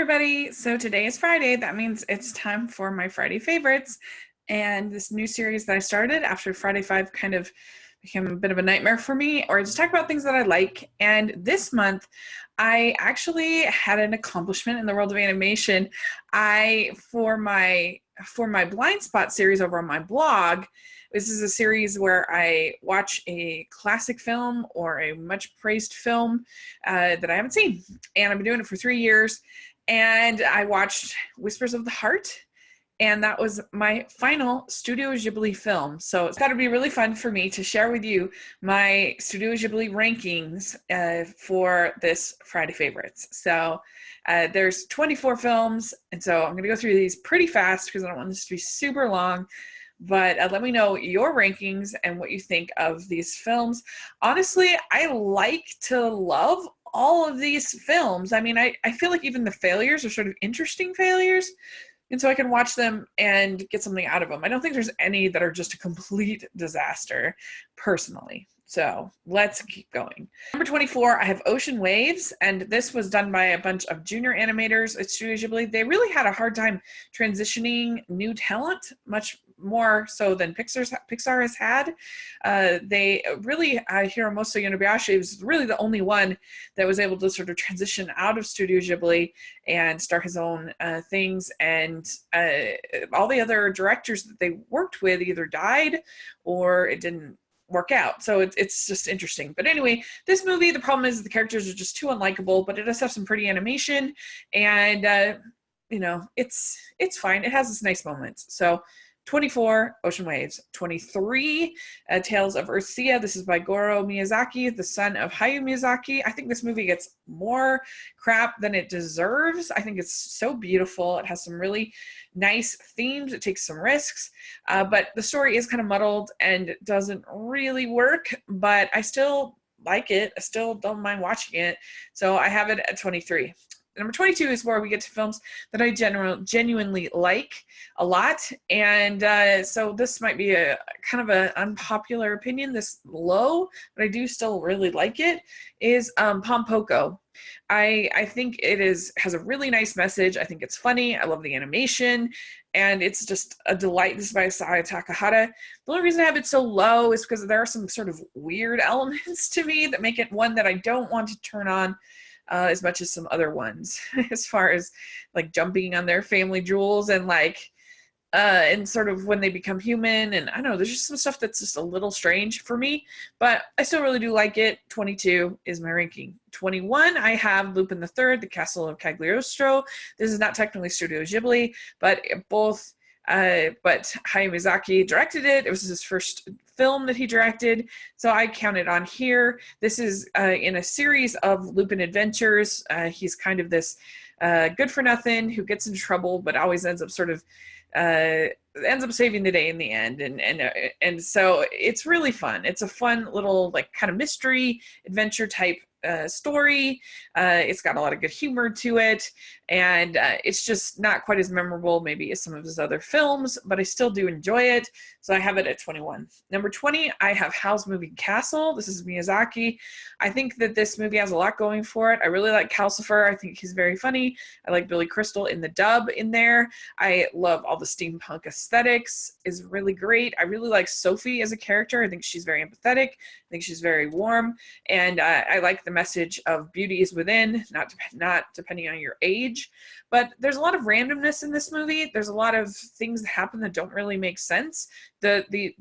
everybody. So today is Friday. That means it's time for my Friday favorites. And this new series that I started after Friday 5 kind of became a bit of a nightmare for me, or just talk about things that I like. And this month, I actually had an accomplishment in the world of animation. For my blind spot series over on my blog, this is a series where I watch a classic film or a much praised film that I haven't seen. And I've been doing it for 3 years. And I watched Whispers of the Heart. And that was my final Studio Ghibli film. So it's got to be really fun for me to share with you my Studio Ghibli rankings for this Friday favorites. So there's 24 films. And so I'm going to go through these pretty fast because I don't want this to be super long. But let me know your rankings and what you think of these films. Honestly, I like to love all of these films. I mean, I feel like even the failures are sort of interesting failures. And so I can watch them and get something out of them. I don't think there's any that are just a complete disaster, personally. So let's keep going. Number 24, I have Ocean Waves, and this was done by a bunch of junior animators at Studio Ghibli. They really had a hard time transitioning new talent, much more so than Pixar has had. They really, Hiromoto Yonebayashi was really the only one that was able to sort of transition out of Studio Ghibli and start his own things. And all the other directors that they worked with either died or it didn't work out. So it's just interesting. But anyway, this movie, the problem is the characters are just too unlikable, but it does have some pretty animation, and it's fine. It has its nice moments. So 24, Ocean Waves. 23, Tales of Arcia. This is by Goro Miyazaki, the son of Hayao Miyazaki. I think this movie gets more crap than it deserves. I think it's so beautiful. It has some really nice themes. It takes some risks, but the story is kind of muddled and doesn't really work, but I still like it. I still don't mind watching it. So I have it at 23. Number 22 is where we get to films that I genuinely like a lot. And so this might be a kind of an unpopular opinion, this low, but I do still really like it, is Pom Poko. I think it has a really nice message. I think it's funny. I love the animation, and it's just a delight. This is by Isao Takahata. The only reason I have it so low is because there are some sort of weird elements to me that make it one that I don't want to turn on as much as some other ones, as far as like jumping on their family jewels and sort of when they become human. And I don't know, there's just some stuff that's just a little strange for me, but I still really do like it. 22 is my ranking. 21, I have Lupin the Third, The Castle of Cagliostro. This is not technically Studio Ghibli, but Hayao Miyazaki directed it. It was his first film that he directed, so I count it on here. This is in a series of Lupin adventures. He's kind of this good-for-nothing who gets into trouble, but always ends up saving the day in the end, and so it's really fun. It's a fun little like kind of mystery adventure type story. It's got a lot of good humor to it, and it's just not quite as memorable maybe as some of his other films, but I still do enjoy it, so I have it at 21. Number 20, I have Howl's Moving Castle. This is Miyazaki. I think that this movie has a lot going for it. I really like Calcifer. I think he's very funny. I like Billy Crystal in the dub in there. I love all the steampunk aesthetics, is really great. I really like Sophie as a character. I think she's very empathetic. I think she's very warm, and I like the message of beauty is within, not depending on your age. But there's a lot of randomness in this movie. There's a lot of things that happen that don't really make sense. The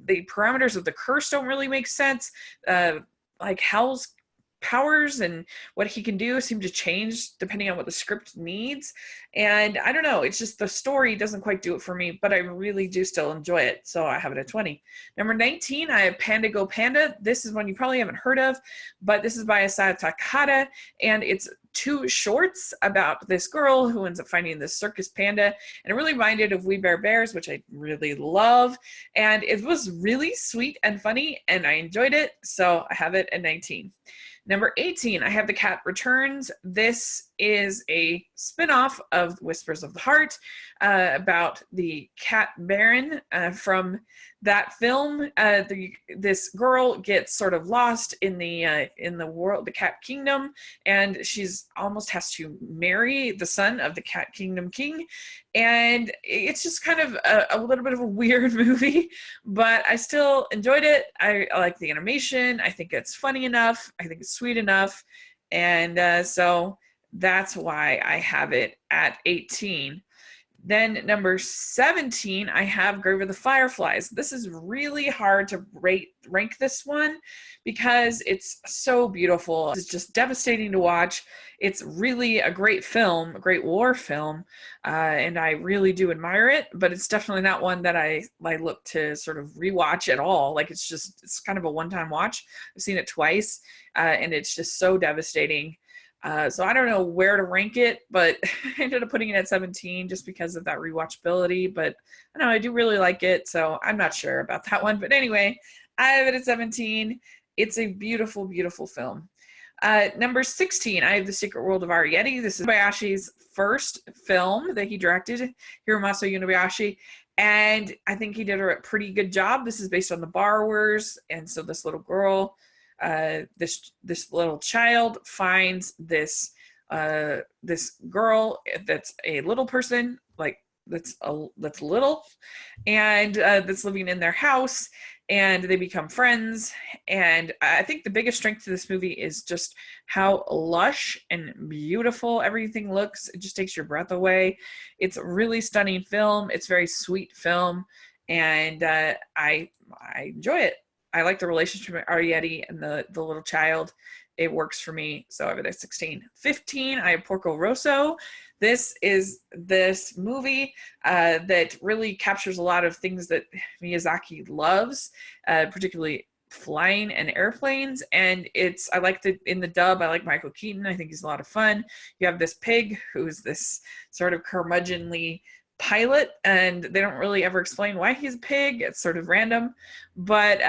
parameters of the curse don't really make sense. Like Howl's powers and what he can do seem to change depending on what the script needs, and I don't know, it's just the story doesn't quite do it for me, but I really do still enjoy it, so I have it at 20. Number 19, I have Panda Go Panda. This is one you probably haven't heard of, but this is by Isao Takahata, and it's 2 shorts about this girl who ends up finding this circus panda, and it really reminded of We Bare Bears, which I really love, and it was really sweet and funny, and I enjoyed it, so I have it at 19. Number 18, I have The Cat Returns. This is a spin-off of Whispers of the Heart, about the cat baron from that film. This girl gets sort of lost in the world, the cat kingdom, and she's almost has to marry the son of the cat kingdom king. And it's just kind of a little bit of a weird movie, but I still enjoyed it. I like the animation. I think it's funny enough. I think it's sweet enough. And so that's why I have it at 18. Then number 17, I have Grave of the Fireflies. This is really hard to rank this one because it's so beautiful. It's just devastating to watch. It's really a great film, a great war film, and I really do admire it, but it's definitely not one that I look to sort of rewatch at all. Like it's kind of a one-time watch. I've seen it twice, and it's just so devastating. So I don't know where to rank it, but I ended up putting it at 17 just because of that rewatchability. But I know I do really like it, so I'm not sure about that one. But anyway, I have it at 17. It's a beautiful, beautiful film. Number 16, I have The Secret World of Arrietty. This is Kobayashi's first film that he directed, Hiromasa Yunobayashi. And I think he did a pretty good job. This is based on The Borrowers. And so this little girl, this little child finds this girl that's a little person, like that's little, and that's living in their house, and they become friends. And I think the biggest strength to this movie is just how lush and beautiful everything looks. It just takes your breath away. It's a really stunning film. It's a very sweet film, and I enjoy it. I like the relationship with Arrietty and the little child. It works for me, so I have it at 16. 15, I have Porco Rosso. This is this movie that really captures a lot of things that Miyazaki loves, particularly flying and airplanes. And I like in the dub, I like Michael Keaton. I think he's a lot of fun. You have this pig who's this sort of curmudgeonly pilot, and they don't really ever explain why he's a pig. It's sort of random, but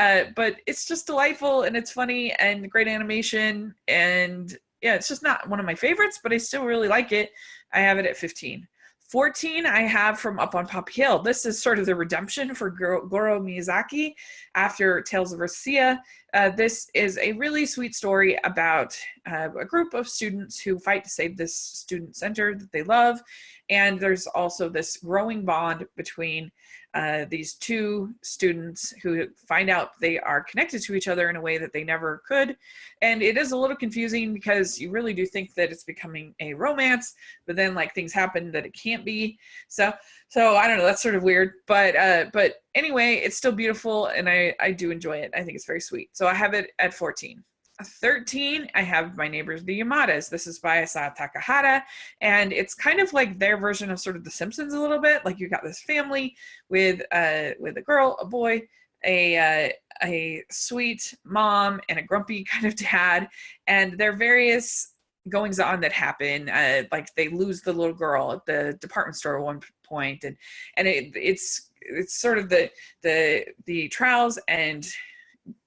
it's just delightful, and it's funny, and great animation. And yeah, it's just not one of my favorites, but I still really like it. I have it at 15. 14, I have From Up on Poppy Hill. This is sort of the redemption for Goro Miyazaki after Tales of Arcia. This is a really sweet story about a group of students who fight to save this student center that they love. And there's also this growing bond between these two students who find out they are connected to each other in a way that they never could. And it is a little confusing because you really do think that it's becoming a romance, but then like things happen that it can't be. So I don't know, that's sort of weird, but anyway, it's still beautiful, and I do enjoy it. I think it's very sweet. So I have it at 14. 13, I have My Neighbors the Yamadas. This is by Isao Takahata, and it's kind of like their version of sort of The Simpsons a little bit. Like you got this family with a girl, a boy, a sweet mom, and a grumpy kind of dad, and their various goings on that happen. Like they lose the little girl at the department store at one point, and it's sort of the trials and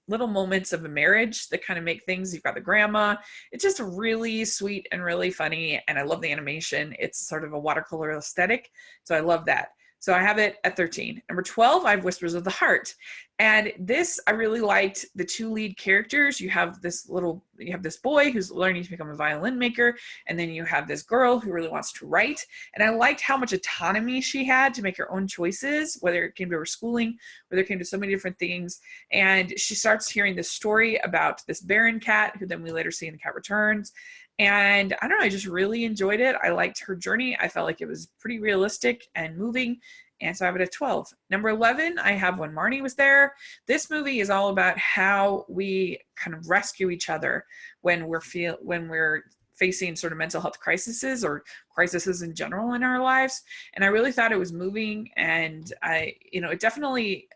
little moments of a marriage that kind of make things. You've got the grandma. It's just really sweet and really funny, and I love the animation. It's sort of a watercolor aesthetic, so I love that. So I have it at 13. Number 12, I have Whispers of the Heart. And this, I really liked the two lead characters. You have this boy who's learning to become a violin maker, and then you have this girl who really wants to write. And I liked how much autonomy she had to make her own choices, whether it came to her schooling, whether it came to so many different things. And she starts hearing this story about this Baron cat, who then we later see in The Cat Returns. And I don't know, I just really enjoyed it. I liked her journey. I felt like it was pretty realistic and moving. And so I have it at 12. Number 11, I have When Marnie Was There. This movie is all about how we kind of rescue each other when we're facing sort of mental health crises or crises in general in our lives. And I really thought it was moving. And it definitely,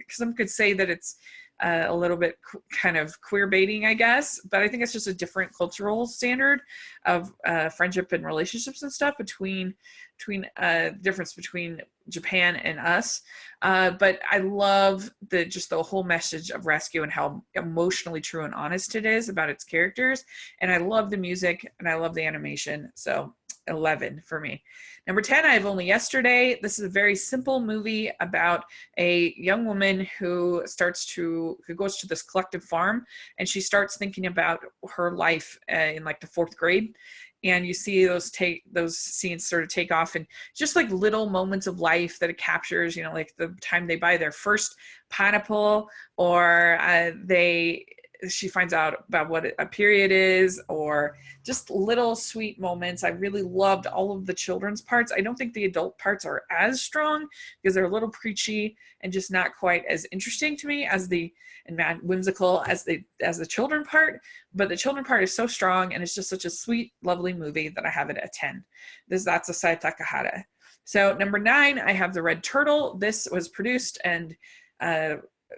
some could say that it's a little bit kind of queer baiting, I guess, but I think it's just a different cultural standard of friendship and relationships and stuff between difference between Japan and us. But I love the whole message of rescue and how emotionally true and honest it is about its characters. And I love the music and I love the animation. So 11 for me. Number 10, I have Only Yesterday. This is a very simple movie about a young woman who goes to this collective farm, and she starts thinking about her life in like the 4th grade. And you see those scenes sort of take off, and just like little moments of life that it captures, you know, like the time they buy their first pineapple, or she finds out about what a period is, or just little sweet moments. I really loved all of the children's parts. I don't think the adult parts are as strong because they're a little preachy and just not quite as interesting to me as and whimsical as the children part. But the children part is so strong, and it's just such a sweet, lovely movie that I have it at 10. That's Asai Takahata. So number 9, I have The Red Turtle. This was produced and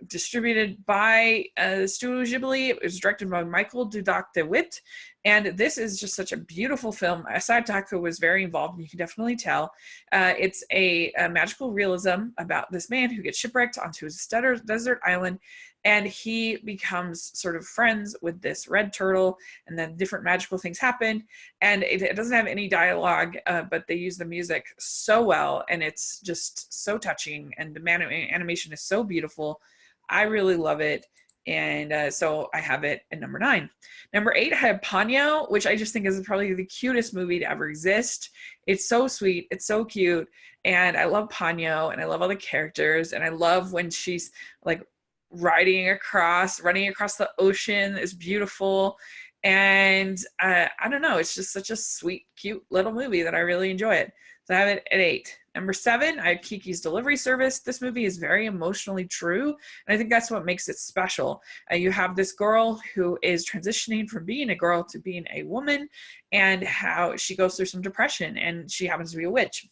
distributed by Studio Ghibli. It was directed by Michael Dudok de Witt, and this is just such a beautiful film. Asai Taka was very involved, and you can definitely tell. It's a magical realism about this man who gets shipwrecked onto his desert island, and he becomes sort of friends with this red turtle, and then different magical things happen. And it doesn't have any dialogue, but they use the music so well, and it's just so touching, and the animation is so beautiful. I really love it. And so I have it at number 9. Number 8, I have Ponyo, which I just think is probably the cutest movie to ever exist. It's so sweet. It's so cute. And I love Ponyo, and I love all the characters. And I love when she's like running across the ocean. It's beautiful. And I don't know, it's just such a sweet, cute little movie that I really enjoy it. So I have it at 8. Number 7, I have Kiki's Delivery Service. This movie is very emotionally true, and I think that's what makes it special. You have this girl who is transitioning from being a girl to being a woman, and how she goes through some depression, and she happens to be a witch.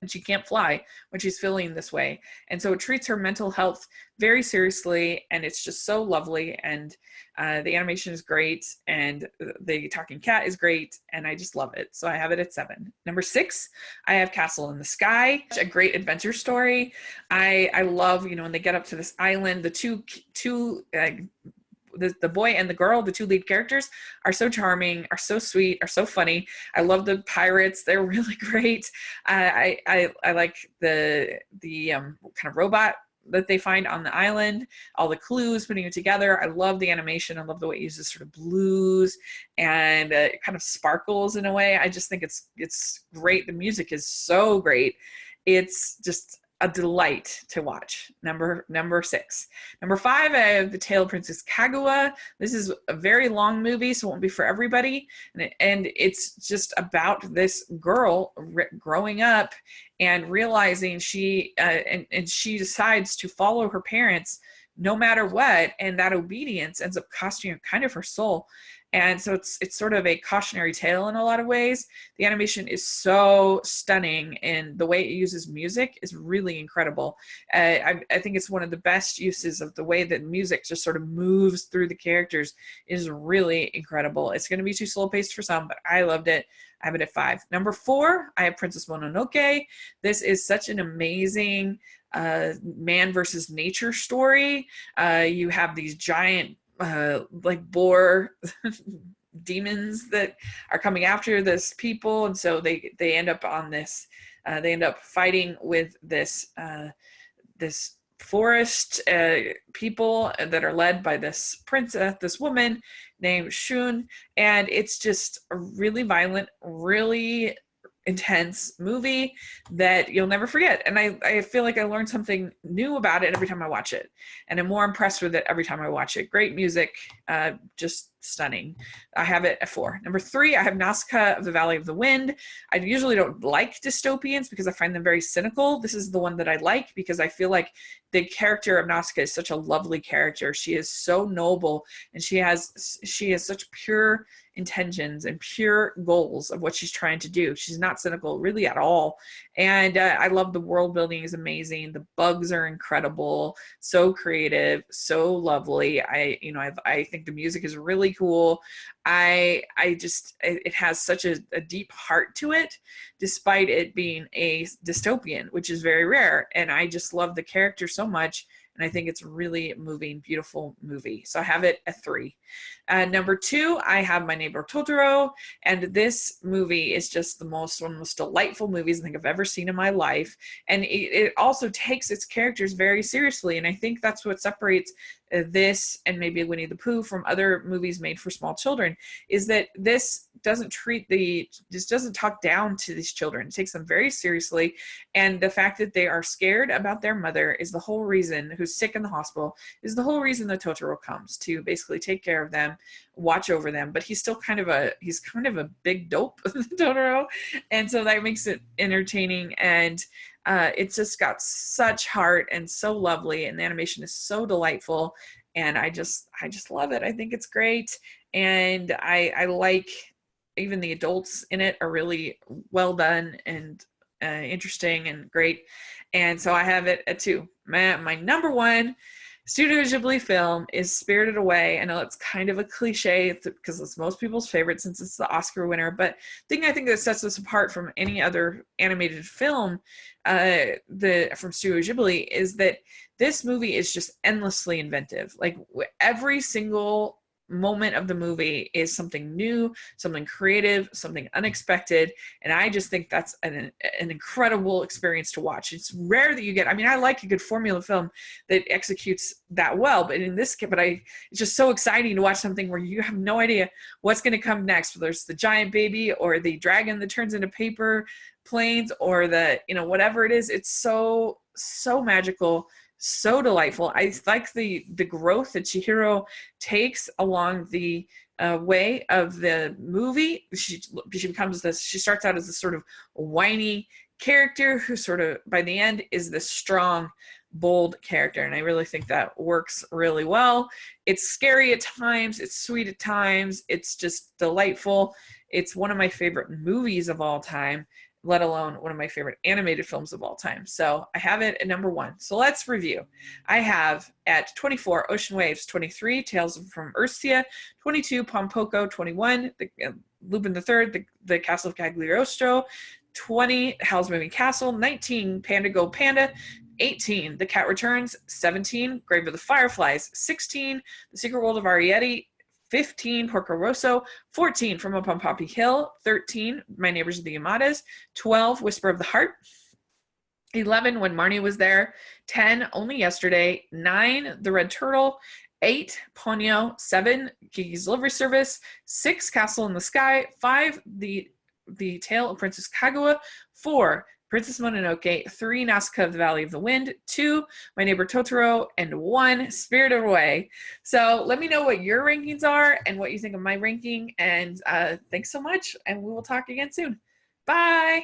And she can't fly when she's feeling this way. And so it treats her mental health very seriously, and it's just so lovely. And the animation is great, and the talking cat is great, and I just love it. So I have it at 7. Number 6, I have Castle in the Sky, a great adventure story. I love, when they get up to this island, the two the boy and the girl, the 2 lead characters, are so charming, are so sweet, are so funny. I love the pirates. They're really great. I like the kind of robot that they find on the island, all the clues, putting it together. I love the animation. I love the way it uses sort of blues and it kind of sparkles in a way. I just think it's great. The music is so great. It's just a delight to watch. Number 6. Number 5, I have The Tale of Princess Kaguya. This is a very long movie, so it won't be for everybody. And it's just about this girl growing up and realizing she decides to follow her parents no matter what, and that obedience ends up costing her kind of her soul. And so it's sort of a cautionary tale in a lot of ways. The animation is so stunning, and the way it uses music is really incredible. I think it's one of the best uses of the way that music just sort of moves through the characters is really incredible. It's going to be too slow paced for some, but I loved it. I have it at 5. Number 4, I have Princess Mononoke. This is such an amazing man versus nature story. You have these giant like boar demons that are coming after this people, and so they end up on this they end up fighting with this this forest people that are led by this princess, this woman named Shun, and it's just a really violent, really intense movie that you'll never forget. And I feel like I learned something new about it every time I watch it, and I'm more impressed with it every time I watch it. Great music, just stunning. I have it at 4. Number 3, I have Nausicaa of the Valley of the Wind. I usually don't like dystopians because I find them very cynical. This is the one that I like because I feel like the character of Nausicaa is such a lovely character. She is so noble, and she has such pure intentions and pure goals of what she's trying to do. She's not cynical really at all. And I love the world building is amazing. The bugs are incredible, so creative, so lovely. I think the music is really cool. It has such a deep heart to it, despite it being a dystopian, which is very rare. And I just love the character so much. And I think it's a really moving, beautiful movie. So I have it at 3. Number 2, I have My Neighbor Totoro. And this movie is just one of the most delightful movies I think I've ever seen in my life. And it also takes its characters very seriously. And I think that's what separates this and maybe Winnie the Pooh from other movies made for small children, is that this doesn't talk down to these children. It takes them very seriously. And the fact that they are scared about their mother is the whole reason, who's sick in the hospital, is the whole reason that Totoro comes, to basically take care of them, watch over them. But he's still kind of a big dope, Totoro. And so that makes it entertaining. And it's just got such heart and so lovely, and the animation is so delightful, and I just love it. I think it's great, and I like even the adults in it are really well done and interesting and great, and so I have it at 2. My number 1 Studio Ghibli film is Spirited Away. I know it's kind of a cliche because it's most people's favorite since it's the Oscar winner, but the thing I think that sets this apart from any other animated film from Studio Ghibli is that this movie is just endlessly inventive. Like every single moment of the movie is something new, something creative, something unexpected, and I just think that's an incredible experience to watch. It's rare that you get, I like a good formula film that executes that well, but it's just so exciting to watch something where you have no idea what's going to come next, whether it's the giant baby or the dragon that turns into paper planes or the whatever it is. It's so magical, so delightful. I like the growth that Chihiro takes along the way of the movie. She starts out as this sort of whiny character who sort of by the end is this strong, bold character, and I really think that works really well. It's scary at times, it's sweet at times, it's just delightful. It's one of my favorite movies of all time, let alone one of my favorite animated films of all time. So I have it at number 1. So let's review. I have at 24, Ocean Waves. 23, Tales from Arcia. 22, Pom Poko. 21, Lupin the Third, the Castle of Cagliostro. 20, Howl's Moving Castle. 19, Panda Go Panda. 18, The Cat Returns. 17, Grave of the Fireflies. 16, The Secret World of Arrietty. 15, Porco Rosso. 14, From Up on Poppy Hill. 13, My Neighbors the Yamadas. 12, Whisper of the Heart. 11, When Marnie Was There. 10, Only Yesterday. 9, The Red Turtle. 8, Ponyo. 7, Kikis Delivery Service. 6, Castle in the Sky. 5, The Tale of Princess Kaguya. 4, Princess Mononoke. 3, Nausicaa of the Valley of the Wind. 2, My Neighbor Totoro. And 1, Spirited Away. So let me know what your rankings are and what you think of my ranking. And thanks so much. And we will talk again soon. Bye.